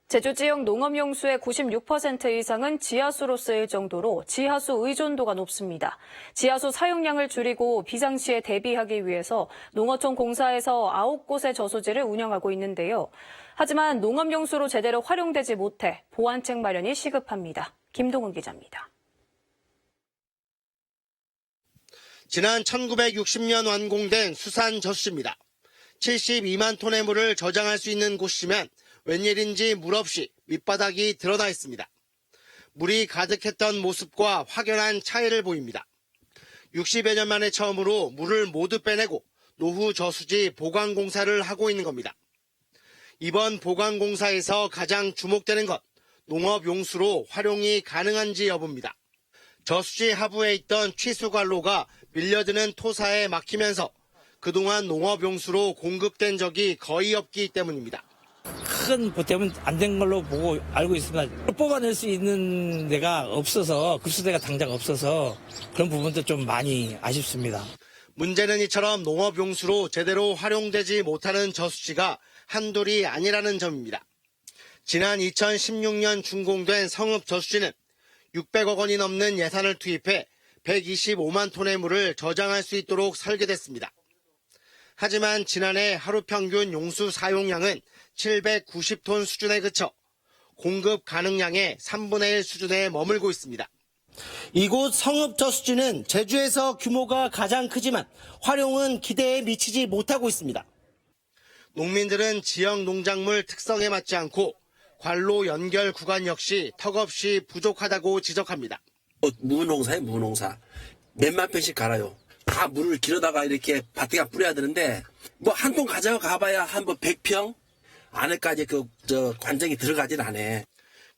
제주 지역 농업용수의 96% 이상은 지하수로 쓰일 정도로 지하수 의존도가 높습니다. 지하수 사용량을 줄이고 비상시에 대비하기 위해서 농어촌 공사에서 9곳의 저수지를 운영하고 있는데요. 하지만 농업용수로 제대로 활용되지 못해 보완책 마련이 시급합니다. 김동훈 기자입니다. 지난 1960년 완공된 수산 저수지입니다. 72만 톤의 물을 저장할 수 있는 곳이면 웬일인지 물 없이 밑바닥이 드러나 있습니다. 물이 가득했던 모습과 확연한 차이를 보입니다. 60여 년 만에 처음으로 물을 모두 빼내고 노후 저수지 보강 공사를 하고 있는 겁니다. 이번 보강 공사에서 가장 주목되는 것, 농업 용수로 활용이 가능한지 여부입니다. 저수지 하부에 있던 취수관로가 밀려드는 토사에 막히면서 그동안 농업 용수로 공급된 적이 거의 없기 때문입니다. 큰 보탬은 안 된 걸로 보고 알고 있습니다. 뽑아낼 수 있는 데가 없어서, 급수대가 당장 없어서 그런 부분도 좀 많이 아쉽습니다. 문제는 이처럼 농업용수로 제대로 활용되지 못하는 저수지가 한둘이 아니라는 점입니다. 지난 2016년 준공된 성읍 저수지는 600억 원이 넘는 예산을 투입해 125만 톤의 물을 저장할 수 있도록 설계됐습니다. 하지만 지난해 하루 평균 용수 사용량은 790톤 수준에 그쳐 공급 가능량의 3분의 1 수준에 머물고 있습니다. 이곳 성읍 저수지는 제주에서 규모가 가장 크지만 활용은 기대에 미치지 못하고 있습니다. 농민들은 지역 농작물 특성에 맞지 않고 관로 연결 구간 역시 턱없이 부족하다고 지적합니다. 무농사에 무농사. 몇만 평씩 갈아요. 다 물을 길어다가 이렇게 밭에가 뿌려야 되는데 뭐 한 통 가져가봐야 한 100평 안에까지 관정이 들어가진 않아.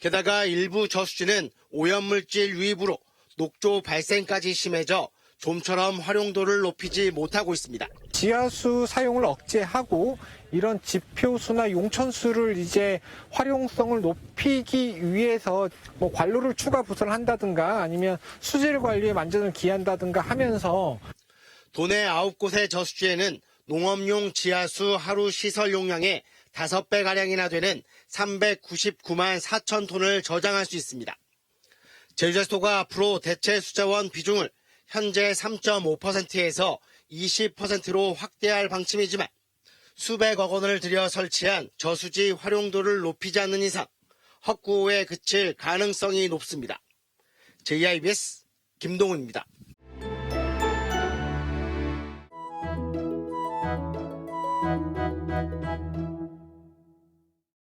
게다가 일부 저수지는 오염물질 유입으로 녹조 발생까지 심해져 좀처럼 활용도를 높이지 못하고 있습니다. 지하수 사용을 억제하고 이런 지표수나 용천수를 이제 활용성을 높이기 위해서 뭐 관로를 추가 부설을 한다든가 아니면 수질 관리에 만전을 기한다든가 하면서 도내 9곳의 저수지에는 농업용 지하수 하루 시설 용량의 5배가량이나 되는 399만 4천 톤을 저장할 수 있습니다. 제주에서가 앞으로 대체 수자원 비중을 현재 3.5%에서 20%로 확대할 방침이지만 수백억 원을 들여 설치한 저수지 활용도를 높이지 않는 이상 헛구호에 그칠 가능성이 높습니다. JIBS 김동훈입니다.